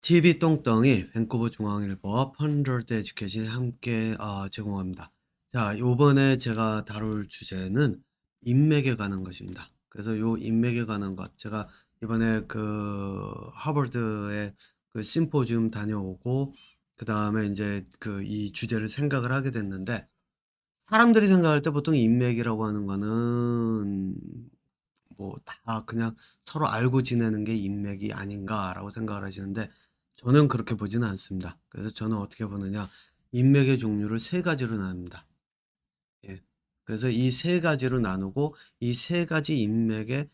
TV 똥덩이 밴쿠버 중앙일보와 펀더드 에듀케이션이 함께 제공합니다. 자, 요번에 제가 다룰 주제는 인맥에 관한 것입니다. 그래서 요 인맥에 관한 것 제가 이번에 하버드의 심포지움 다녀오고 그다음에 이제 이 주제를 생각을 하게 됐는데, 사람들이 생각할 때 보통 인맥이라고 하는 거는 뭐 다 그냥 '서로 알고 지내는 게 인맥이 아닌가.'라고 생각을 하시는데, 저는 그렇게 보지는 않습니다. 그래서 저는 어떻게 보느냐, 인맥의 종류를 세 가지로 나눕니다. 예. 그래서 이 세 가지로 나누고, 이 세 가지 인맥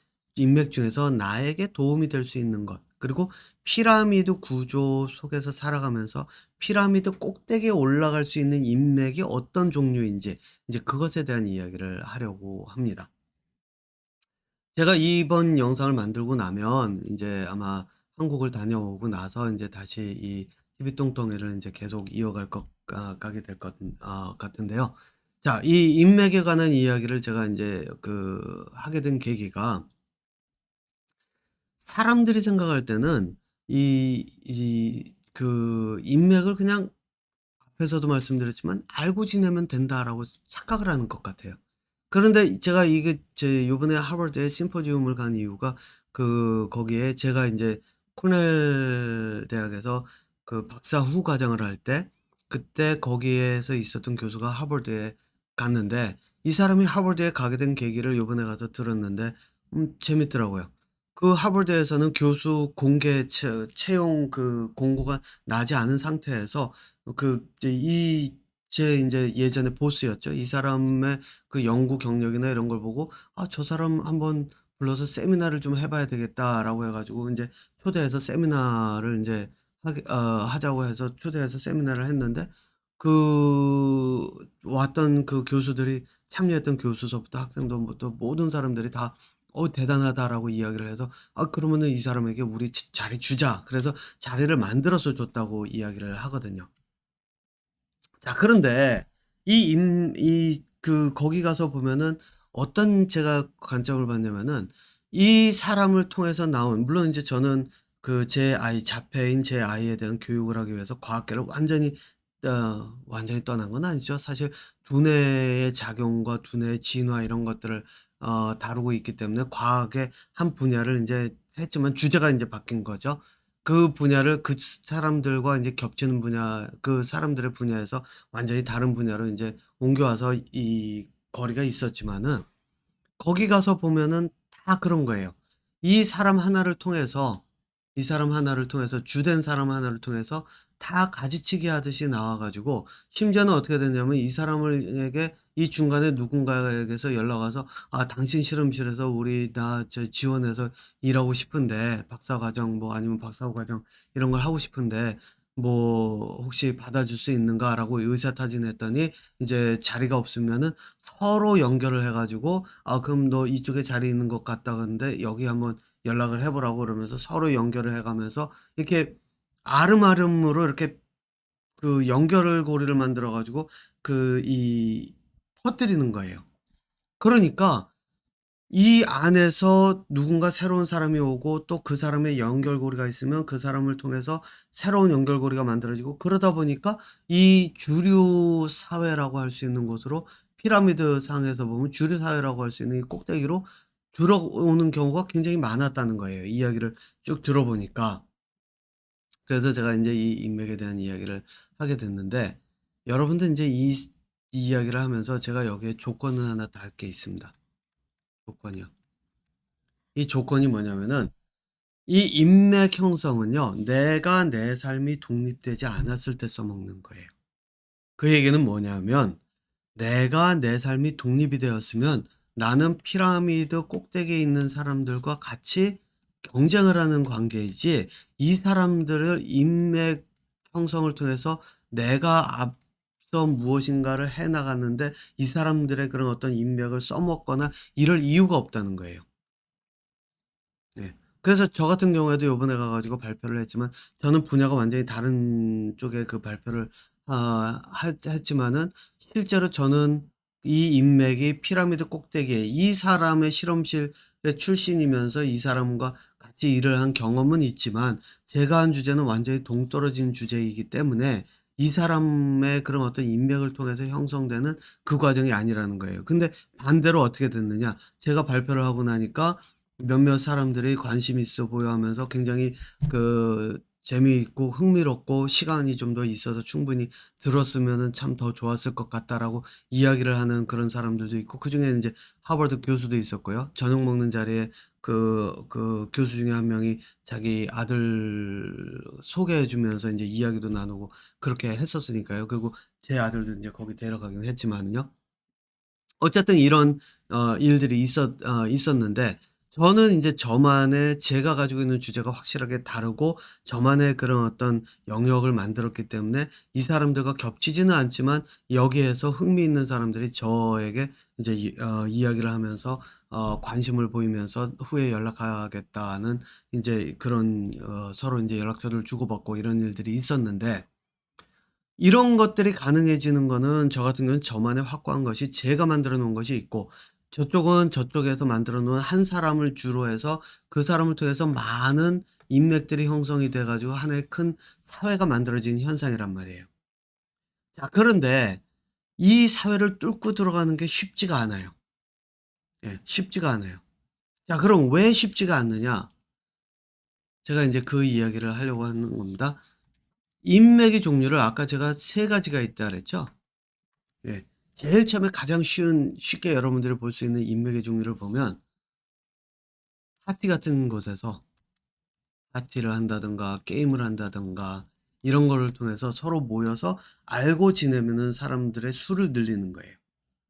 중에서 나에게 도움이 될 수 있는 것, 그리고 피라미드 구조 속에서 살아가면서 피라미드 꼭대기에 올라갈 수 있는 인맥이 어떤 종류인지, 이제 그것에 대한 이야기를 하려고 합니다. 제가 이번 영상을 만들고 나면 인제 아마 한국을 다녀오고 나서 인제 다시 이 TV 똥덩이를 인제 계속 이어갈 것 가게 될 것 같은데요. 자, 이 인맥에 관한 이야기를 제가 인제 하게 된 계기가, 사람들이 생각할 때는 인맥을 그냥, 앞에서도 말씀드렸지만 '알고 지내면 된다.'라고 착각을 하는 것 같아요. 그런데 제가 이게 제 요번에 하버드에 심포지움을 간 이유가, 거기에 제가 인제 코넬 대학에서 박사 후 과정을 할 때, 그때 거기에서 있었던 교수가 하버드에 갔는데, 이 사람이 하버드에 가게 된 계기를 요번에 가서 들었는데 재밌더라고요. 하버드에서는 교수 공개 채용 공고가 나지 않은 상태에서 이제 제 인제 예전에 보스였죠. 이 사람의 연구 경력이나 이런 걸 보고 '아, 저 사람 한번 불러서 세미나를 좀 해 봐야 되겠다.'라고 해 가지고 인제 초대해서 세미나를 인제 하자고 해서 초대해서 세미나를 했는데, 왔던 교수들이, 참여했던 교수서부터 학생들부터 모든 사람들이 다 대단하다."라고 이야기를 해서 "아, 그러면은 이 사람에게 우리 자리 주자." 그래서 자리를 만들어서 줬다고 이야기를 하거든요. 자, 그런데 거기 가서 보면은 어떤 제가 관점을 받냐면은, 이 사람을 통해서 나온, 물론 인제 저는 자폐인 제 아이에 대한 교육을 하기 위해서 과학계를 완전히 떠난 건 아니죠. 사실 두뇌의 작용과 두뇌의 진화 이런 것들을 다루고 있기 때문에 과학의 한 분야를 인제 했지만 주제가 인제 바뀐 거죠. 그 분야를 사람들과 인제 겹치는 분야, 그 사람들의 분야에서 완전히 다른 분야로 인제 옮겨와서 이 거리가 있었지만은, 거기 가서 보면은 다 그런 거예요. 이 사람 하나를 통해서 이 사람 하나를 통해서 주된 사람 하나를 통해서 다 가지치기 하듯이 나와 가지고, 심지어는 어떻게 됐냐면 이 사람을 에게 이 중간에 누군가에게서 연락 와서 "아, 당신 실험실에서 우리 나 지원해서 일하고 싶은데, 박사 과정 뭐 아니면 박사후 과정 이런 걸 하고 싶은데 뭐 혹시 받아줄 수 있는가?"라고 의사타진했더니, 이제 자리가 없으면은 서로 연결을 해 가지고 "아, 그럼 너 이쪽에 자리 있는 것 같다는데 여기 한번 연락을 해 보라."고 그러면서 서로 연결을 해 가면서 이렇게 아름아름으로 이렇게 연결을 고리를 만들어 가지고 이 퍼뜨리는 거예요. 그러니까 이 안에서 누군가 새로운 사람이 오고, 또 그 사람의 연결고리가 있으면 그 사람을 통해서 새로운 연결고리가 만들어지고, 그러다 보니까 이 주류 사회라고 할 수 있는 곳으로, 피라미드 상에서 보면 주류 사회라고 할 수 있는 이 꼭대기로 들어오는 경우가 굉장히 많았다는 거예요, 이야기를 쭉 들어보니까. 그래서 제가 인제 이 인맥에 대한 이야기를 하게 됐는데, 여러분도 인제 이 이야기를 하면서 제가 여기에 조건을 하나 달 게 있습니다. 조건이요. 이 조건이 뭐냐면은, 이 인맥 형성은요, 내가 내 삶이 독립되지 않았을 때 써먹는 거예요. 그 얘기는 뭐냐면, 내가 내 삶이 독립이 되었으면 나는 피라미드 꼭대기에 있는 사람들과 같이 경쟁을 하는 관계이지, 이 사람들을 인맥 형성을 통해서 내가 앞서 무엇인가를 해 나갔는데 이 사람들의 그런 어떤 인맥을 써먹거나 이럴 이유가 없다는 거예요. 네. 그래서 저 같은 경우에도 요번에 가 가지고 발표를 했지만, 저는 분야가 완전히 다른 쪽의 발표를 했지만은, 실제로 저는 이 인맥이 피라미드 꼭대기에 이 사람의 실험실의 출신이면서 이 사람과 같이 일을 한 경험은 있지만 제가 한 주제는 완전히 동떨어진 주제이기 때문에 이 사람의 그런 어떤 인맥을 통해서 형성되는 그 과정이 아니라는 거예요. 근데 반대로 어떻게 됐느냐. 제가 발표를 하고 나니까 몇몇 사람들이 관심 있어 보여 하면서 굉장히 재미있고 흥미롭고 시간이 좀 더 있어서 충분히 들었으면은 참 더 좋았을 것 같다라고 이야기를 하는 그런 사람들도 있고, 그중에는 이제 하버드 교수도 있었고요. 저녁 먹는 자리에 교수 중에 한 명이 자기 아들 소개해 주면서 인제 이야기도 나누고 그렇게 했었으니까요. 그리고 제 아들도 인제 거기 데려가긴 했지만은요. 어쨌든 이런 일들이 있었는데, 저는 인제 저만의 제가 가지고 있는 주제가 확실하게 다르고 저만의 그런 어떤 영역을 만들었기 때문에 이 사람들과 겹치지는 않지만 여기에서 흥미있는 사람들이 저에게 이제 이야기를 하면서 관심을 보이면서 "후에 연락하겠다."는 인제 그런 서로 인제 연락처를 주고받고 이런 일들이 있었는데, 이런 것들이 가능해지는 거는 저 같은 경우는 저만의 확고한 것이 제가 만들어 놓은 것이 있고, 저쪽은 저쪽에서 만들어 놓은 한 사람을 주로 해서 그 사람을 통해서 많은 인맥들이 형성이 돼 가지고 하나의 큰 사회가 만들어지는 현상이란 말이에요. 자, 그런데 이 사회를 뚫고 들어가는 게 쉽지가 않아요. 예, 쉽지가 않아요. 자, 그럼 왜 쉽지가 않느냐? 제가 인제 그 이야기를 하려고 하는 겁니다. 인맥의 종류를 아까 제가 3 가지가 있다 그랬죠? 예. 제일 처음에 가장 쉽게 여러분들이 볼 수 있는 인맥의 종류를 보면, 파티 같은 곳에서 파티를 한다든가 게임을 한다든가 이런 거를 통해서 서로 모여서 알고 지내면은 사람들의 수를 늘리는 거예요.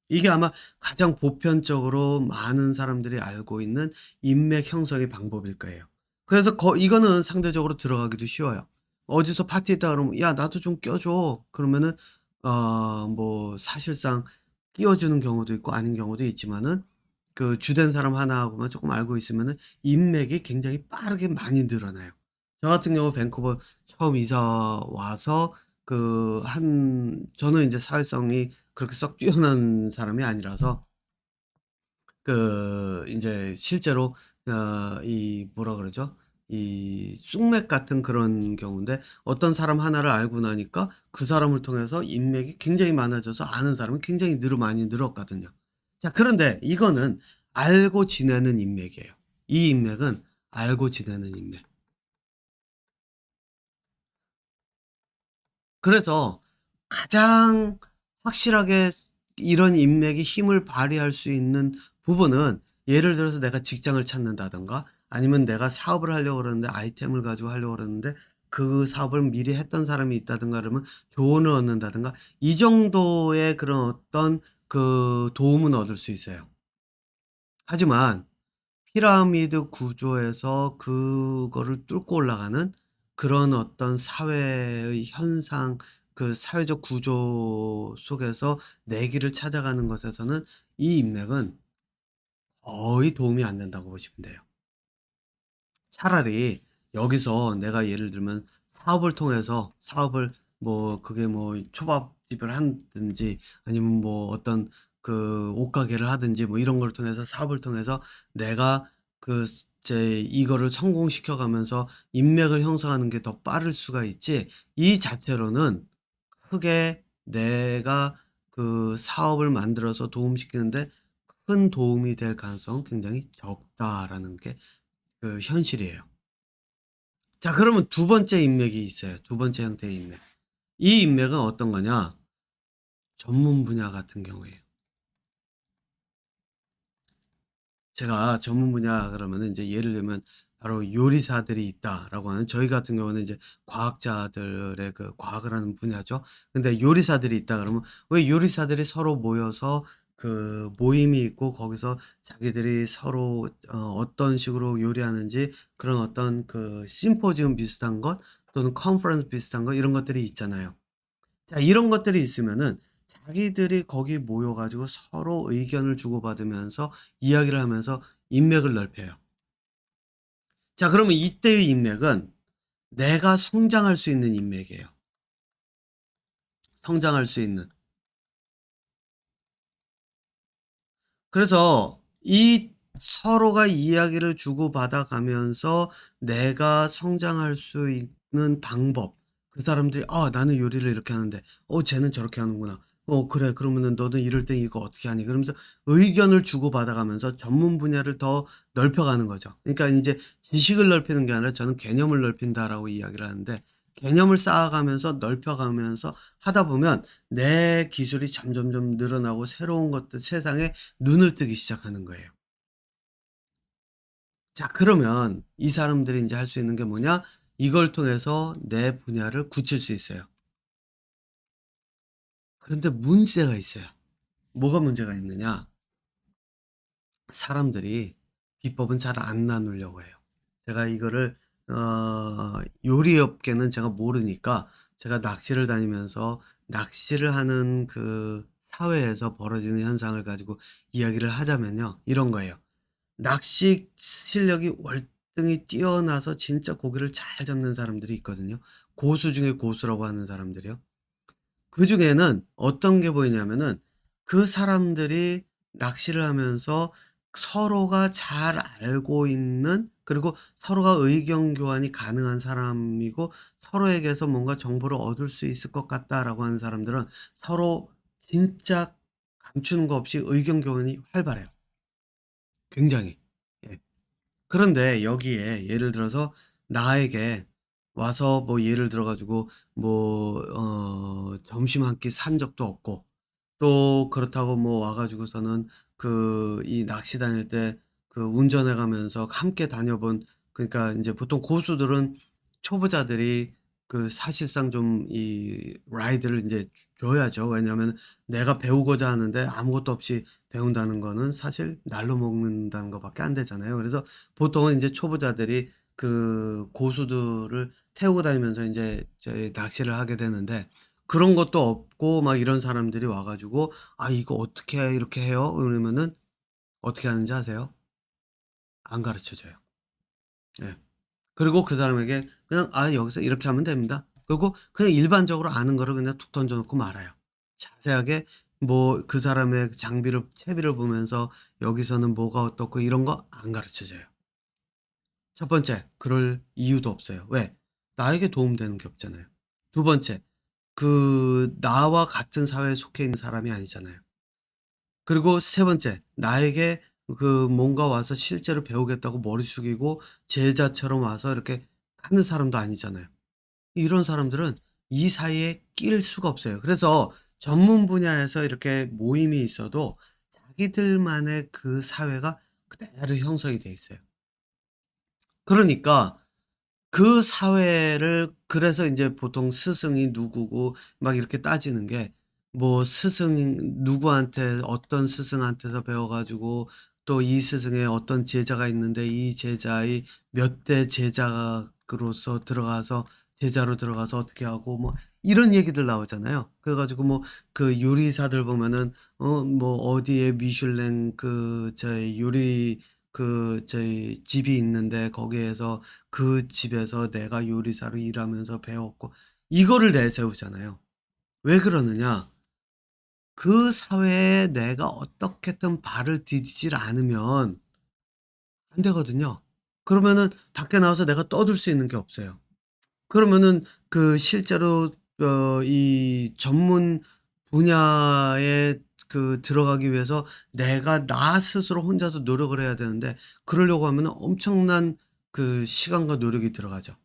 이게 아마 가장 보편적으로 많은 사람들이 알고 있는 인맥 형성의 방법일 거예요. 그래서 이거는 상대적으로 들어가기도 쉬워요. 어디서 파티했다 그러면 "야 나도 좀 껴 줘." 그러면은 뭐 사실상 끼워 주는 경우도 있고 아닌 경우도 있지만은, 그 주된 사람 하나하고만 쪼끔 알고 있으면은 인맥이 굉장히 빠르게 많이 늘어나요. 저 같은 경우 밴쿠버 처음 이사 와서 저는 인제 사회성이 그렇게 썩 뛰어난 사람이 아니라서 인제 실제로 이 뭐라 그러죠? 이 쑥맥 같은 그런 경우인데, 어떤 사람 하나를 알고 나니까 그 사람을 통해서 인맥이 굉장히 많아져서 아는 사람이 굉장히 많이 늘었거든요. 자, 그런데 이거는 알고 지내는 인맥이에요. 이 인맥은 알고 지내는 인맥. 그래서 가장 확실하게 이런 인맥이 힘을 발휘할 수 있는 부분은, 예를 들어서 내가 직장을 찾는다든가 아니면 내가 사업을 하려고 그러는데 아이템을 가지고 하려고 그러는데 그 사업을 미리 했던 사람이 있다든가 그러면 조언을 얻는다든가 이 정도의 그런 어떤 도움은 얻을 수 있어요. 하지만 피라미드 구조에서 그거를 뚫고 올라가는 그런 어떤 사회의 현상, 그 사회적 구조 속에서 내 길을 찾아가는 것에서는 이 인맥은 거의 도움이 안 된다고 보시면 돼요. 차라리 여기서 내가 예를 들면 사업을 통해서 사업을, 뭐 그게 뭐 초밥집을 하든지 아니면 뭐 어떤 옷가게를 하든지 뭐 이런 걸 통해서 사업을 통해서 내가 이거를 성공시켜 가면서 인맥을 형성하는 게 더 빠를 수가 있지, 이 자체로는 크게 내가 사업을 만들어서 도움시키는데 큰 도움이 될 가능성은 굉장히 적다라는 게 현실이에요. 자, 그러면 두 번째 인맥이 있어요. 두 번째 형태의 인맥. 이 인맥은 어떤 거냐? 전문 분야 같은 경우에요. 제가 전문 분야 그러면은 인제 예를 들면 바로 요리사들이 있다라고 하는, 저희 같은 경우는 이제 과학자들의 과학을 하는 분야죠. 근데 요리사들이 있다 그러면, 왜 요리사들이 서로 모여서 모임이 있고 거기서 자기들이 서로 어떤 식으로 요리하는지 그런 어떤 심포지움 비슷한 것 또는 컨퍼런스 비슷한 것 이런 것들이 있잖아요. 자, 이런 것들이 있으면은 자기들이 거기 모여 가지고 서로 의견을 주고받으면서 이야기를 하면서 인맥을 넓혀요. 자, 그러면 이때의 인맥은 내가 성장할 수 있는 인맥이에요. 성장할 수 있는. 그래서 이 서로가 이야기를 주고받아 가면서 내가 성장할 수 있는 방법. 그 사람들이 '아 나는 요리를 이렇게 하는데 쟤는 저렇게 하는구나. 그래 그러면은 너는 이럴 때 이거 어떻게 하니?' 그러면서 의견을 주고받아 가면서 전문 분야를 더 넓혀 가는 거죠. 그러니까 인제 지식을 넓히는 게 아니라 저는 개념을 넓힌다라고 이야기를 하는데, 개념을 쌓아가면서 넓혀 가면서 하다 보면 내 기술이 점점점 늘어나고 새로운 것들 세상에 눈을 뜨기 시작하는 거예요. 자 그러면 이 사람들이 인제 할 수 있는 게 뭐냐? 이걸 통해서 내 분야를 굳힐 수 있어요. 그런데 문제가 있어요. 뭐가 문제가 있느냐? 사람들이 비법은 잘 안 나누려고 해요. 제가 이거를 요리 업계는 제가 모르니까, 제가 낚시를 다니면서 낚시를 하는 그 사회에서 벌어지는 현상을 가지고 이야기를 하자면요. 이런 거예요. 낚시 실력이 월등히 뛰어나서 진짜 고기를 잘 잡는 사람들이 있거든요. 고수 중에 고수라고 하는 사람들이요. 그중에는 어떤 게 보이냐면은 그 사람들이 낚시를 하면서 서로가 잘 알고 있는, 그리고 서로가 의견 교환이 가능한 사람이고 서로에게서 뭔가 정보를 얻을 수 있을 것 같다라고 하는 사람들은 서로 진짜 감추는 거 없이 의견 교환이 활발해요, 굉장히. 예. 그런데 여기에 예를 들어서 나에게 와서 뭐 예를 들어 가지고 뭐 점심 한 끼 산 적도 없고, 또 그렇다고 뭐 와 가지고서는 이 낚시 다닐 때 운전해 가면서 함께 다녀본, 그러니까 인제 보통 고수들은 초보자들이 사실상 좀 이 라이드를 인제 줘야죠. 왜냐하면 내가 배우고자 하는데 아무것도 없이 배운다는 거는 사실 날로 먹는다는 거 밖에 안 되잖아요. 그래서 보통은 인제 초보자들이 고수들을 태우고 다니면서 인제 저희 낚시를 하게 되는데, 그런 것도 없고 막 이런 사람들이 와 가지고 "아 이거 어떻게 이렇게 해요?" 그러면은 어떻게 하는지 아세요? 안 가르쳐 줘요. 예. 그리고 그 사람에게 그냥 "아 여기서 이렇게 하면 됩니다." 그리고 그냥 일반적으로 아는 거를 그냥 툭 던져 놓고 말아요. 자세하게 뭐 그 사람의 장비를 채비를 보면서 여기서는 뭐가 어떻고 이런 거 안 가르쳐 줘요. 첫 번째, 그럴 이유도 없어요. 왜? 나에게 도움되는 게 없잖아요. 두 번째, 나와 같은 사회에 속해 있는 사람이 아니잖아요. 그리고 세 번째, 나에게 뭔가 와서 실제로 배우겠다고 머리 숙이고 제자처럼 와서 이렇게 하는 사람도 아니잖아요. 이런 사람들은 이 사이에 끼일 수가 없어요. 그래서 전문 분야에서 이렇게 모임이 있어도 자기들만의 그 사회가 그대로 형성이 돼 있어요. 그러니까 그 사회를, 그래서 인제 보통 스승이 누구고 막 이렇게 따지는 게, 뭐 스승이 누구한테 어떤 스승한테서 배워 가지고 또 이 스승의 어떤 제자가 있는데 이 제자의 몇 대 제자로서 들어가서 제자로 들어가서 어떻게 하고 뭐 이런 얘기들 나오잖아요. 그래 가지고 뭐 요리사들 보면은 뭐 어디에 미슐랭 저희 요리 저희 집이 있는데 거기에서 그 집에서 내가 요리사로 일하면서 배웠고, 이거를 내세우잖아요. 왜 그러느냐? 그 사회에 내가 어떻게든 발을 디디질 않으면 안 되거든요. 그러면은 밖에 나와서 내가 떠들 수 있는 게 없어요. 그러면은 실제로 이 전문 분야에 들어가기 위해서 내가 나 스스로 혼자서 노력을 해야 되는데, 그러려고 하면은 엄청난 시간과 노력이 들어가죠.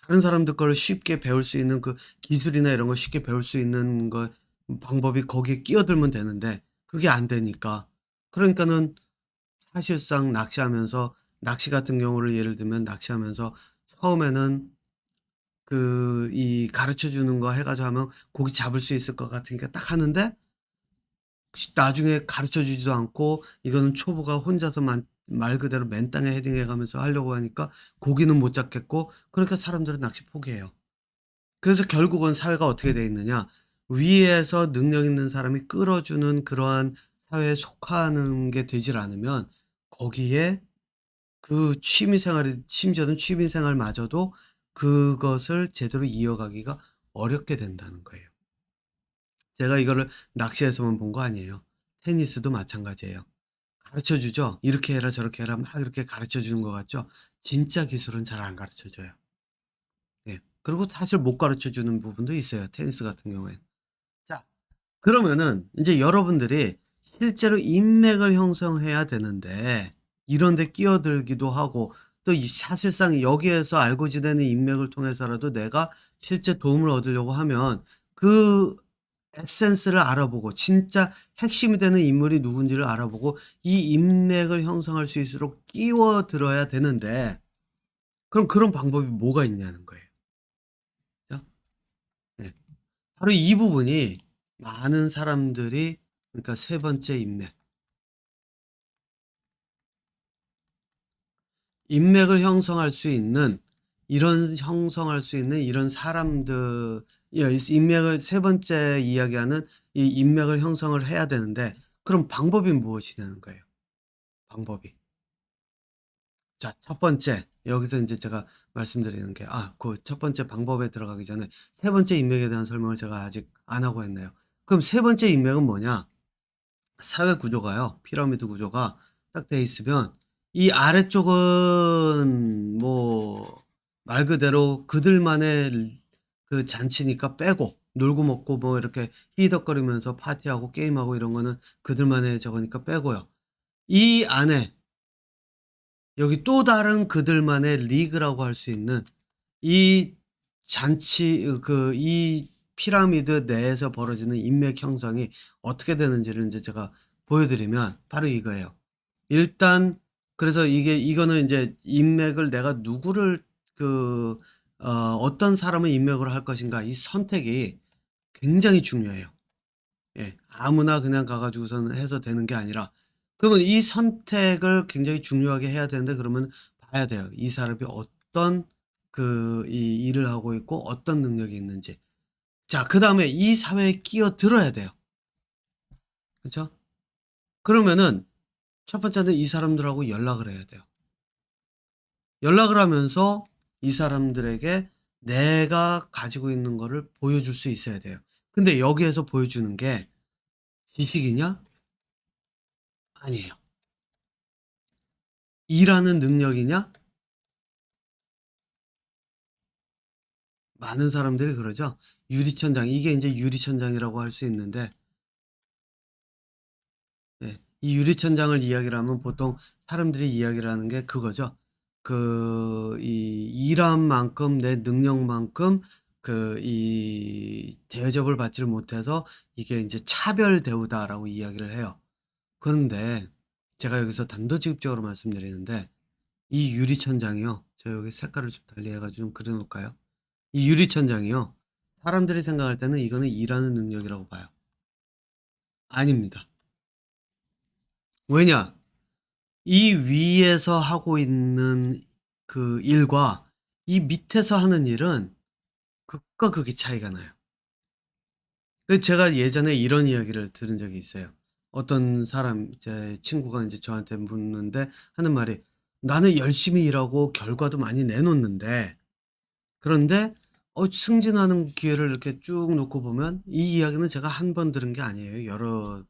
다른 사람들 거를 쉽게 배울 수 있는 기술이나 이런 걸 쉽게 배울 수 있는 방법이 거기에 끼어들면 되는데 그게 안 되니까. 그러니까는 사실상 낚시 같은 경우를 예를 들면 낚시하면서 처음에는 이 가르쳐 주는 거 해 가지고 하면 고기 잡을 수 있을 것 같으니까 딱 하는데, 나중에 가르쳐 주지도 않고 이거는 초보가 혼자서 말 그대로 맨 땅에 헤딩해 가면서 하려고 하니까 고기는 못 잡겠고, 그러니까 사람들은 낚시 포기해요. 그래서 결국은 사회가 어떻게 돼 있느냐. 위에서 능력 있는 사람이 끌어주는 그러한 사회에 속하는 게 되질 않으면 거기에 취미 생활이, 심지어는 취미 생활마저도 그것을 제대로 이어가기가 어렵게 된다는 거예요. 제가 이거를 낚시에서만 본 거 아니에요. 테니스도 마찬가지예요. 가르쳐 주죠. 이렇게 해라 저렇게 해라 막 이렇게 가르쳐 주는 것 같죠. 진짜 기술은 잘 안 가르쳐 줘요. 예. 그리고 사실 못 가르쳐 주는 부분도 있어요, 테니스 같은 경우엔. 자, 그러면은 인제 여러분들이 실제로 인맥을 형성해야 되는데 이런 데 끼어들기도 하고 또 이 사실상 여기에서 알고 지내는 인맥을 통해서라도 내가 실제 도움을 얻으려고 하면 그 에센스를 알아보고 진짜 핵심이 되는 인물이 누군지를 알아보고 이 인맥을 형성할 수 있도록 끼워들어야 되는데 그럼 그런 방법이 뭐가 있냐는 거예요. 그죠? 네. 바로 이 부분이 많은 사람들이 그러니까 세 번째 인맥. 인맥을 형성할 수 있는 형성할 수 있는 이런 사람들 예 인맥을 세 번째 이야기하는 이 인맥을 형성을 해야 되는데 그럼 방법이 무엇이냐는 거예요, 방법이. 자 첫 번째 여기서 인제 제가 말씀드리는 게 그 첫 번째 방법에 들어가기 전에 세 번째 인맥에 대한 설명을 제가 아직 안 하고 했네요. 그럼 세 번째 인맥은 뭐냐? 사회 구조가요. 피라미드 구조가 딱 돼 있으면 이 아래쪽은 뭐 말 그대로 그들만의 그 잔치니까 빼고 놀고 먹고 뭐 이렇게 히히덕거리면서 파티하고 게임하고 이런 거는 그들만의 저거니까 빼고요. 이 안에 여기 또 다른 그들만의 리그라고 할 수 있는 이 잔치 이 피라미드 내에서 벌어지는 인맥 형성이 어떻게 되는지를 인제 제가 보여 드리면 바로 이거예요. 일단 그래서 이거는 인제 인맥을 내가 누구를 그 어떤 사람을 인맥으로 할 것인가 이 선택이 굉장히 중요해요. 예. 아무나 그냥 가 가지고서는 해서 되는 게 아니라 그러면 이 선택을 굉장히 중요하게 해야 되는데 그러면 봐야 돼요. 이 사람이 어떤 이 일을 하고 있고 어떤 능력이 있는지. 자 그다음에 이 사회에 끼어들어야 돼요. 그죠? 그러면은 첫 번째는 이 사람들하고 연락을 해야 돼요. 연락을 하면서 이 사람들에게 내가 가지고 있는 거를 보여줄 수 있어야 돼요. 근데 여기에서 보여주는 게 지식이냐? 아니에요. 일하는 능력이냐? 많은 사람들이 그러죠. 유리천장 이게 인제 유리천장이라고 할 수 있는데 예 이 유리천장을 이야기를 하면 보통 사람들이 이야기를 하는 게 그거죠. 이 일한 만큼 내 능력만큼 이 대접을 받지를 못해서 이게 인제 "차별 대우다."라고 이야기를 해요. 그런데 제가 여기서 단도직입적으로 말씀드리는데 이 유리천장이요. 제가 여기 색깔을 좀 달리 해 가지고 좀 그려 놓을까요? 이 유리천장이요. 사람들이 생각할 때는 이거는 일하는 능력이라고 봐요. 아닙니다. 왜냐? 이 위에서 하고 있는 그 일과 이 밑에서 하는 일은 극과 극의 차이가 나요. 제가 예전에 이런 이야기를 들은 적이 있어요. 어떤 사람 제 친구가 인제 저한테 묻는데 하는 말이 "나는 열심히 일하고 결과도 많이 내놓는데 그런데 승진하는 기회를 이렇게 쭉 놓고 보면" 이 이야기는 제가 한 번 들은 게 아니에요. 여러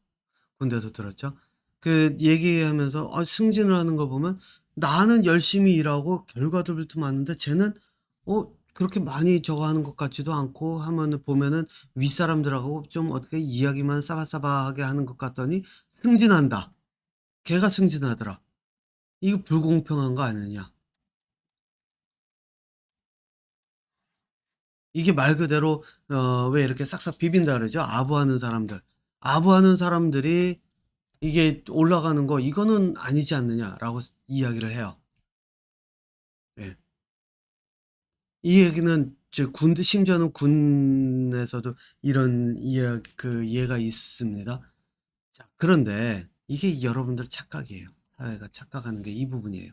군데서 들었죠. 얘기하면서 승진을 하는 거 보면 나는 열심히 일하고 결과들도 많은데 쟤는 그렇게 많이 저거 하는 것 같지도 않고 하면은 보면은 윗사람들하고 좀 어떻게 이야기만 싸바싸바하게 하는 것 같더니 승진한다. 걔가 승진하더라. 이거 불공평한 거 아니냐. 이게 말 그대로 왜 이렇게 싹싹 비빈다 그러죠? 아부하는 사람들. 아부하는 사람들이 이게 올라가는 거 "이거는 아니지 않느냐."라고 이야기를 해요. 예. 이 얘기는 군대 심지어는 군에서도 이런 예가 있습니다. 자 그런데 이게 여러분들 착각이에요. 사회가 착각하는 게 이 부분이에요.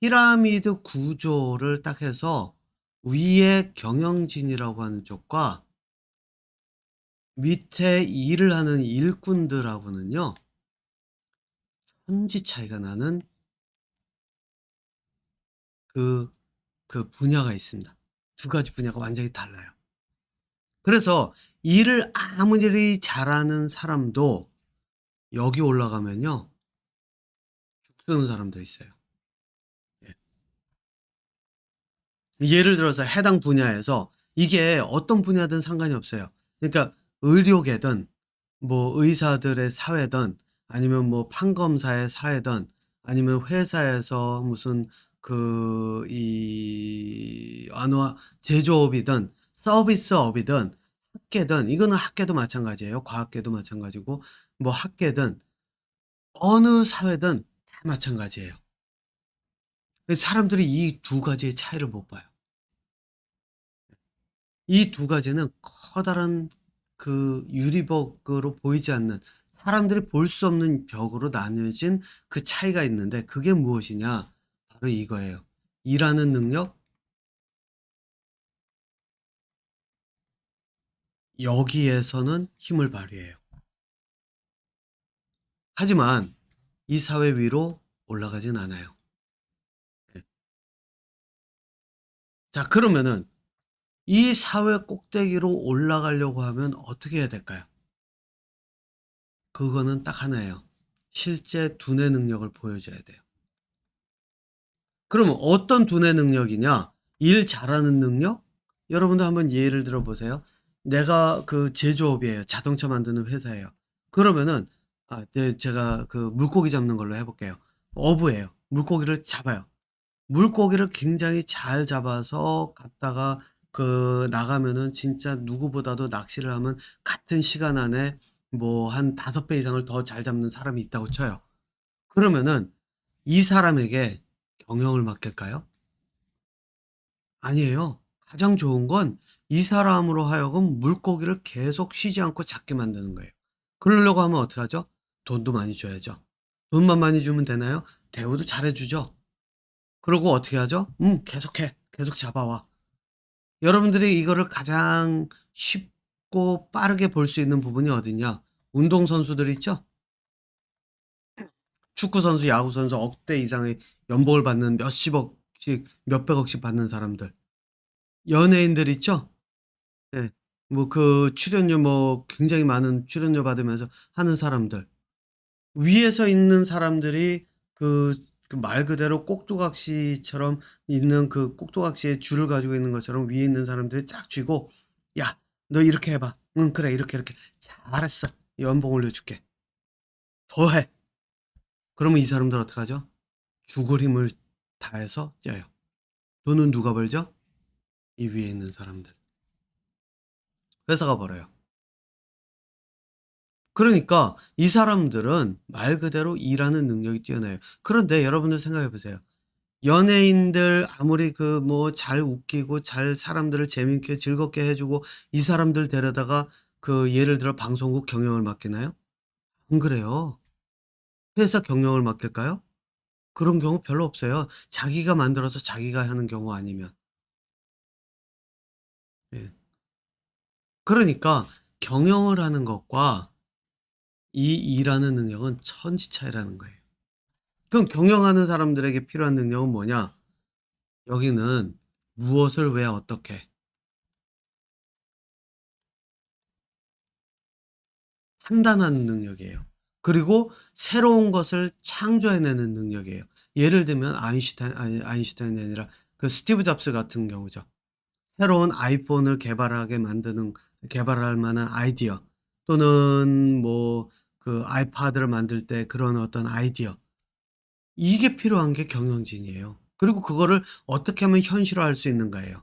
피라미드 구조를 딱 해서 위에 경영진이라고 하는 쪽과 밑에 일을 하는 일꾼들하고는요. 천지 차이가 나는 그 분야가 있습니다. 두 가지 분야가 완전히 달라요. 그래서 일을 아무리 잘하는 사람도 여기 올라가면요. 죽쓰는 사람들 있어요. 예. 예를 들어서 해당 분야에서 이게 어떤 분야든 상관이 없어요. 그러니까 의료계든 뭐 의사들의 사회든 아니면 뭐 판검사의 사회든 아니면 회사에서 무슨 이 제조업이든 서비스업이든 학계든 이거는 학계도 마찬가지예요. 과학계도 마찬가지고 뭐 학계든 어느 사회든 다 마찬가지예요. 사람들이 이 두 가지의 차이를 못 봐요. 이 두 가지는 커다란 유리벽으로 보이지 않는 사람들이 볼 수 없는 벽으로 나뉘어진 그 차이가 있는데 그게 무엇이냐? 바로 이거예요. 일하는 능력, 여기에서는 힘을 발휘해요. 하지만 이 사회 위로 올라가진 않아요. 예. 자, 그러면은 이 사회 꼭대기로 올라가려고 하면 어떻게 해야 될까요? 그거는 딱 하나예요. 실제 두뇌 능력을 보여줘야 돼요. 그러면 어떤 두뇌 능력이냐? 일 잘하는 능력? 여러분도 한번 예를 들어 보세요. 내가 제조업이에요. 자동차 만드는 회사예요. 그러면은 네, 제가 물고기 잡는 걸로 해 볼게요. 어부예요. 물고기를 잡아요. 물고기를 굉장히 잘 잡아서 갖다가 나가면은 진짜 누구보다도 낚시를 하면 같은 시간 안에 뭐 한 5배 이상을 더 잘 잡는 사람이 있다고 쳐요. 그러면은 이 사람에게 경영을 맡길까요? 아니에요. 가장 좋은 건 이 사람으로 하여금 물고기를 계속 쉬지 않고 잡게 만드는 거예요. 그러려고 하면 어떡하죠? 돈도 많이 줘야죠. 돈만 많이 주면 되나요? 대우도 잘해 주죠. 그러고 어떻게 하죠? 계속해. 계속 잡아와. 여러분들이 이거를 가장 쉽고 빠르게 볼 수 있는 부분이 어디냐? 운동선수들 있죠? 축구선수, 야구선수 억대 이상의 연봉을 받는 몇십억씩, 몇백억씩 받는 사람들. 연예인들 있죠? 예. 뭐 출연료 뭐 굉장히 많은 출연료 받으면서 하는 사람들. 위에서 있는 사람들이 말 그대로 꼭두각시처럼 있는 꼭두각시의 줄을 가지고 있는 것처럼 위에 있는 사람들이 쫙 쥐고 "야, 너 이렇게 해 봐. 응, 그래. 이렇게, 이렇게. 잘했어. 연봉 올려줄게. 더 해." 그러면 이 사람들 어떡하죠? 죽을 힘을 다해서 뛰어요. 돈은 누가 벌죠? 이 위에 있는 사람들. 회사가 벌어요. 그러니까 이 사람들은 말 그대로 일하는 능력이 뛰어나요. 그런데 여러분들 생각해 보세요. 연예인들 아무리 잘 웃기고 잘 사람들을 재미있게 즐겁게 해 주고 이 사람들 데려다가 예를 들어 방송국 경영을 맡기나요? 안 그래요. 회사 경영을 맡길까요? 그런 경우 별로 없어요. 자기가 만들어서 자기가 하는 경우 아니면. 예. 그러니까 경영을 하는 것과 이 일하는 능력은 천지 차이라는 거예요. 그럼 경영하는 사람들에게 필요한 능력은 뭐냐? 여기는 무엇을 왜 어떻게 판단하는 능력이에요. 그리고 새로운 것을 창조해내는 능력이에요. 예를 들면 아인슈타인이 아니라 스티브 잡스 같은 경우죠. 새로운 아이폰을 개발할 만한 아이디어 또는 뭐 아이파드를 만들 때 그런 어떤 아이디어 이게 필요한 게 경영진이에요. 그리고 그거를 어떻게 하면 현실화할 수 있는가예요.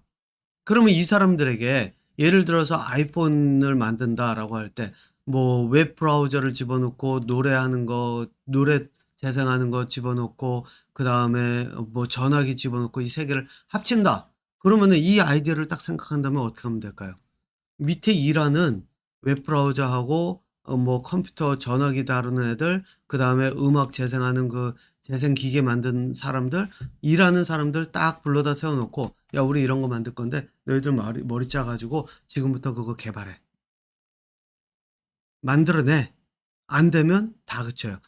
그러면 이 사람들에게 예를 들어서 아이폰을 만든다라고 할 때 뭐 웹 브라우저를 집어넣고 노래 재생하는 거 집어넣고 그다음에 뭐 전화기 집어넣고 이 세 개를 합친다. 그러면은 이 아이디어를 딱 생각한다면 어떻게 하면 될까요? 밑에 일하는 웹 브라우저하고 뭐 컴퓨터 전화기 다루는 애들 그다음에 음악 재생하는 재생 기계 만든 사람들 일하는 사람들 딱 불러다 세워 놓고 "야 우리 이런 거 만들 건데 너희들 머리 짜 가지고 지금부터 그거 개발해. 만들어내." 안 되면 다 그쳐요.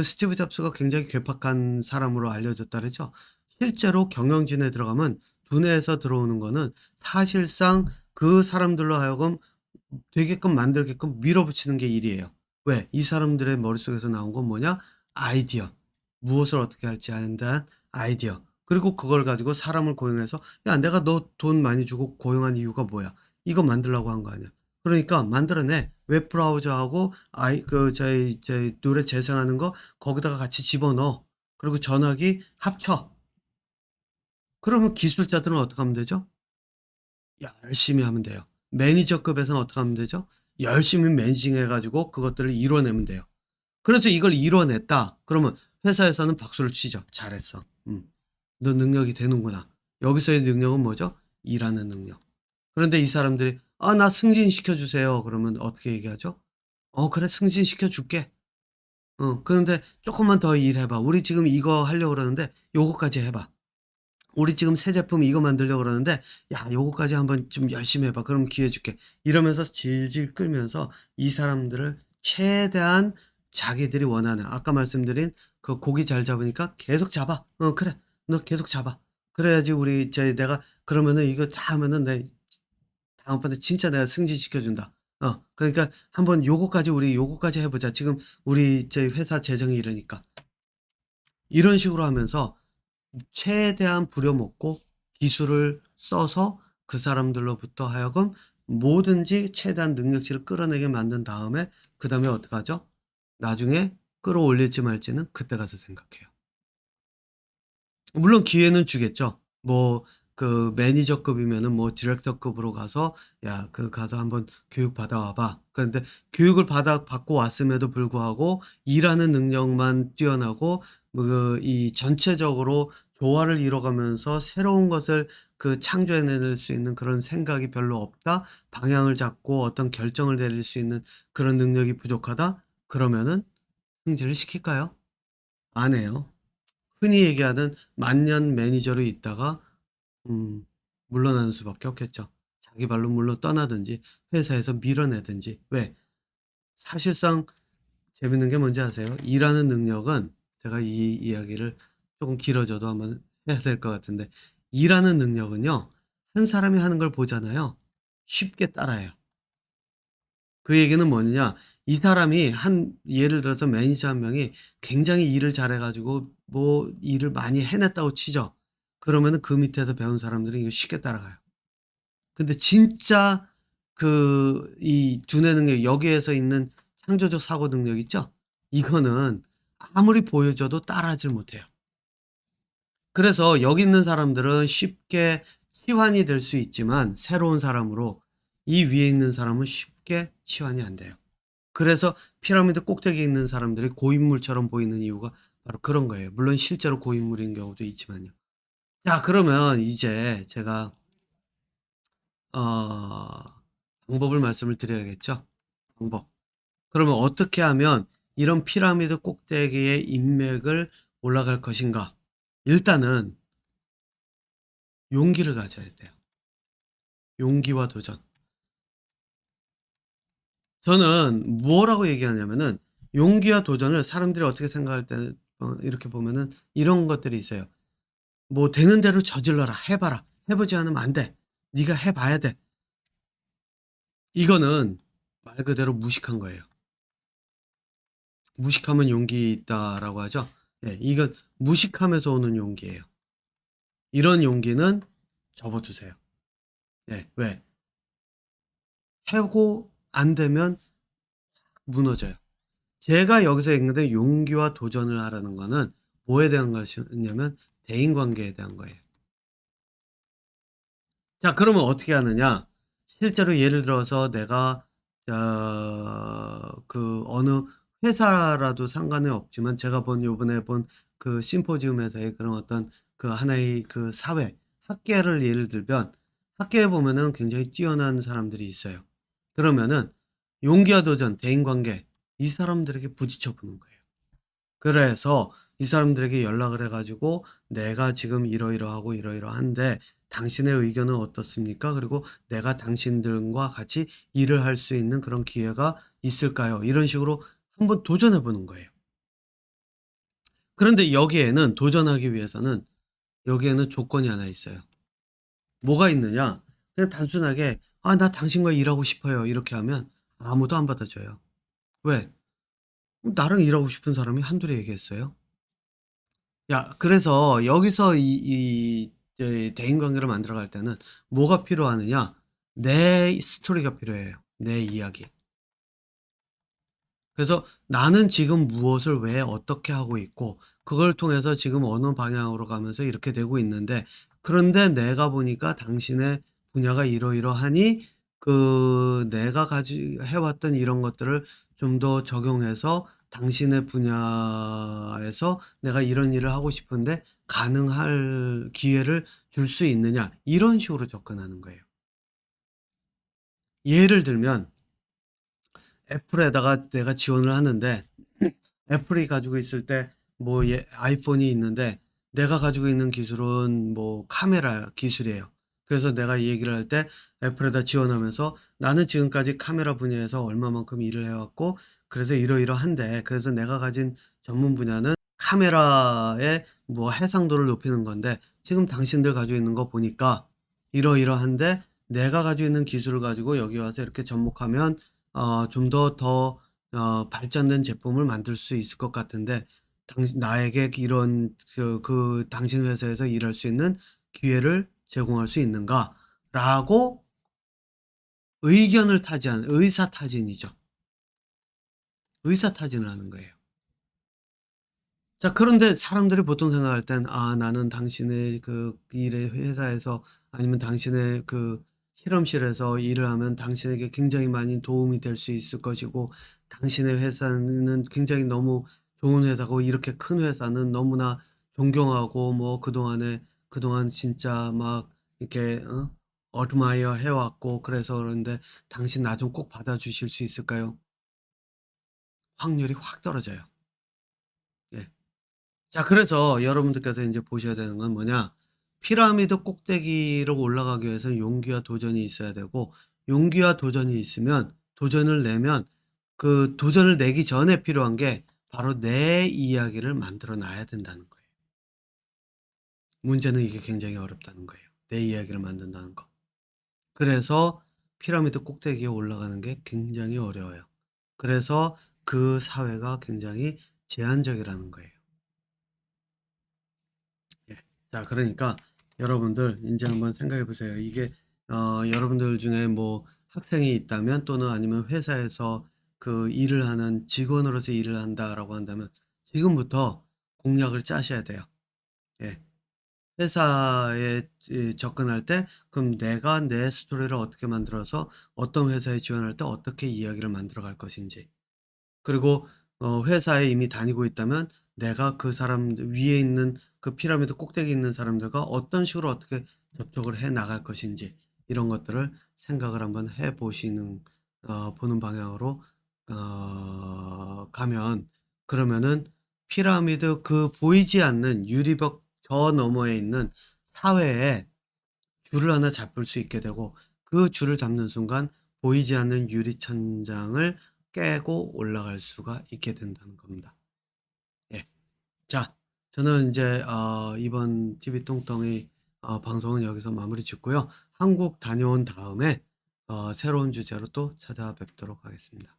스티브 잡스가 굉장히 괴팍한 사람으로 알려졌다 그러죠. 실제로 경영진에 들어가면 두뇌에서 들어오는 거는 사실상 그 사람들로 하여금 되게끔 만들게끔 밀어붙이는 게 일이에요. 왜? 이 사람들의 머릿속에서 나온 건 뭐냐? 아이디어. 무엇을 어떻게 할지 하는 대한 아이디어. 그리고 그걸 가지고 사람을 고용해서 "야 내가 너 돈 많이 주고 고용한 이유가 뭐야?" 이거 만들라고 한 거 아니야. 그러니까 만들어내. 웹 브라우저하고 저희 노래 재생하는 거 거기다가 같이 집어넣어. 그리고 전화기 합쳐. 그러면 기술자들은 어떻게 하면 되죠? 열심히 하면 돼요. 매니저급에서는 어떻게 하면 되죠? 열심히 매니징해 가지고 그것들을 이뤄내면 돼요. 그래서 이걸 이뤄냈다. 그러면 회사에서는 박수를 치죠. "잘했어. 너 능력이 되는구나." 여기서의 능력은 뭐죠? 일하는 능력. 그런데 이 사람들이 "아 나 승진시켜 주세요." 그러면 어떻게 얘기하죠? "어 그래 승진시켜 줄게. 그런데 쪼끔만 더 일해 봐. 우리 지금 이거 하려고 그러는데 요거까지 해 봐. 우리 지금 새 제품 이거 만들려고 그러는데 야 요거까지 한번 좀 열심히 해 봐. 그럼 기회 줄게." 이러면서 질질 끌면서 이 사람들을 최대한 자기들이 원하는 아까 말씀드린 그 고기 잘 잡으니까 "계속 잡아. 그래. 너 계속 잡아. 그래야지 우리 내가 그러면은 이거 다 하면은 다음번에 진짜 내가 승진시켜 준다. 그러니까 한번 요거까지 우리 요거까지 해 보자. 지금 우리 저희 회사 재정이 이러니까." 이런 식으로 하면서 최대한 부려먹고 기술을 써서 그 사람들로부터 하여금 뭐든지 최대한 능력치를 끌어내게 만든 다음에 그다음에 어떡하죠? 나중에 끌어올릴지 말지는 그때 가서 생각해요. 물론 기회는 주겠죠. 뭐 매니저급이면은 뭐 디렉터급으로 가서 "야 가서 한번 교육 받아와 봐." 그런데 교육을 받고 왔음에도 불구하고 일하는 능력만 뛰어나고 이 전체적으로 조화를 이뤄가면서 새로운 것을 창조해낼 수 있는 그런 생각이 별로 없다. 방향을 잡고 어떤 결정을 내릴 수 있는 그런 능력이 부족하다. 그러면은 승진을 시킬까요? 안 해요. 흔히 얘기하는 만년 매니저로 있다가 음 물러나는 수밖에 없겠죠. 자기 발로 물론 떠나든지 회사에서 밀어내든지. 왜? 사실상 재밌는 게 뭔지 아세요? 일하는 능력은 제가 이 이야기를 쪼금 길어져도 한번 해야 될 것 같은데 일하는 능력은요. 한 사람이 하는 걸 보잖아요. 쉽게 따라해요. 그 얘기는 뭐냐 이 사람이 예를 들어서 매니저 한 명이 굉장히 일을 잘해 가지고 뭐 일을 많이 해냈다고 치죠. 그러면은 그 밑에서 배운 사람들은 이거 쉽게 따라가요. 근데 진짜 이 두뇌 능력 여기에서 있는 창조적 사고 능력 있죠? 이거는 아무리 보여줘도 따라하질 못해요. 그래서 여기 있는 사람들은 쉽게 치환이 될 수 있지만 새로운 사람으로 이 위에 있는 사람은 쉽게 치환이 안 돼요. 그래서 피라미드 꼭대기에 있는 사람들이 고인물처럼 보이는 이유가 바로 그런 거예요. 물론 실제로 고인물인 경우도 있지만요. 자 그러면 이제 제가 어 방법을 말씀을 드려야겠죠? 방법. 그러면 어떻게 하면 이런 피라미드 꼭대기에 인맥을 올라갈 것인가? 일단은 용기를 가져야 돼요. 용기와 도전. 저는 뭐라고 얘기하냐면은 용기와 도전을 사람들이 어떻게 생각할 때 이렇게 보면은 이런 것들이 있어요. 뭐 "되는 대로 저질러라. 해 봐라. 해 보지 않으면 안 돼. 네가 해 봐야 돼." 이거는 말 그대로 무식한 거예요. "무식하면 용기 있다."라고 하죠. 예. 이건 무식함에서 오는 용기예요. 이런 용기는 접어 두세요. 예. 왜? 해고 안 되면 무너져요. 제가 여기서 읽는데 용기와 도전을 하라는 거는 뭐에 대한 것이냐면 대인 관계에 대한 거예요. 자 그러면 어떻게 하느냐? 실제로 예를 들어서 내가 어느 회사라도 상관이 없지만 제가 요번에 본 심포지움에서의 그런 어떤 하나의 사회, 학계를 예를 들면 학계에 보면은 굉장히 뛰어난 사람들이 있어요. 그러면은 용기와 도전, 대인관계 이 사람들에게 부딪혀 보는 거예요. 그래서 이 사람들에게 연락을 해 가지고 "내가 지금 이러이러하고 이러이러한데 당신의 의견은 어떻습니까? 그리고 내가 당신들과 같이 일을 할 수 있는 그런 기회가 있을까요?" 이런 식으로 한번 도전해 보는 거예요. 그런데 여기에는 도전하기 위해서는 여기에는 조건이 하나 있어요. 뭐가 있느냐? 그냥 단순하게 "아 나 당신과 일하고 싶어요." 이렇게 하면 아무도 안 받아줘요. 왜? 나랑 일하고 싶은 사람이 한둘이 얘기했어요. 야, 그래서 여기서 이제 대인 관계를 만들어 갈 때는 뭐가 필요하느냐? 내 스토리가 필요해요. 내 이야기. 그래서 나는 지금 무엇을 왜 어떻게 하고 있고 그걸 통해서 지금 어느 방향으로 가면서 이렇게 되고 있는데, 그런데 내가 보니까 당신의 분야가 이러이러하니 내가 가지 해 왔던 이런 것들을 좀 더 적용해서 당신의 분야에서 내가 이런 일을 하고 싶은데 가능할 기회를 줄 수 있느냐, 이런 식으로 접근하는 거예요. 예를 들면 애플에다가 내가 지원을 하는데 애플이 가지고 있을 때 뭐 아이폰이 있는데 내가 가지고 있는 기술은 뭐 카메라 기술이에요. 그래서 내가 이 얘기를 할 때 애플에다 지원하면서 나는 지금까지 카메라 분야에서 얼마만큼 일을 해왔고 그래서 이러이러한데, 그래서 내가 가진 전문 분야는 카메라의 뭐 해상도를 높이는 건데 지금 당신들 가지고 있는 거 보니까 이러이러한데 내가 가지고 있는 기술을 가지고 여기 와서 이렇게 접목하면 좀 더 발전된 제품을 만들 수 있을 것 같은데 당신 나에게 이런 당신 회사에서 일할 수 있는 기회를 제공할 수 있는가?"라고 의견을 타지한 의사타진이죠. 의사타진을 하는 거예요. 자, 그런데 사람들이 보통 생각할 땐 '아, 나는 당신의 그 일의 회사에서 아니면 당신의 그 실험실에서 일을 하면 당신에게 굉장히 많이 도움이 될 수 있을 것이고 당신의 회사는 굉장히 너무 좋은 회사고 이렇게 큰 회사는 너무나 존경하고 뭐 그동안 진짜 막 이렇게 어드마이어 해 왔고 그래서 그러는데 당신 나 좀 꼭 받아주실 수 있을까요?' 확률이 확 떨어져요. 예. 자, 그래서 여러분들께서 인제 보셔야 되는 건 뭐냐? 피라미드 꼭대기로 올라가기 위해서는 용기와 도전이 있어야 되고, 용기와 도전이 있으면 도전을 내면 그 도전을 내기 전에 필요한 게 바로 내 이야기를 만들어 놔야 된다는 거예요. 문제는 이게 굉장히 어렵다는 거예요. 내 이야기를 만든다는 거. 그래서 피라미드 꼭대기에 올라가는 게 굉장히 어려워요. 그래서 그 사회가 굉장히 제한적이라는 거예요. 예. 자, 그러니까 여러분들 인제 한번 생각해 보세요. 이게 여러분들 중에 뭐 학생이 있다면 또는 아니면 회사에서 그 일을 하는 직원으로서 일을 한다라고 한다면 지금부터 공략을 짜셔야 돼요. 예. 회사에 접근할 때 그럼 내가 내 스토리를 어떻게 만들어서 어떤 회사에 지원할 때 어떻게 이야기를 만들어 갈 것인지, 그리고 회사에 이미 다니고 있다면 내가 그 사람들 위에 있는 그 피라미드 꼭대기에 있는 사람들과 어떤 식으로 어떻게 접촉을 해 나갈 것인지, 이런 것들을 생각을 한번 해 보시는 보는 방향으로 가면, 그러면은 피라미드 그 보이지 않는 유리벽 저 너머에 있는 사회에 줄을 하나 잡을 수 있게 되고, 그 줄을 잡는 순간 보이지 않는 유리천장을 깨고 올라갈 수가 있게 된다는 겁니다. 예. 자, 저는 인제 이번 TV 똥덩이 방송은 여기서 마무리 짓고요. 한국 다녀온 다음에 새로운 주제로 또 찾아뵙도록 하겠습니다.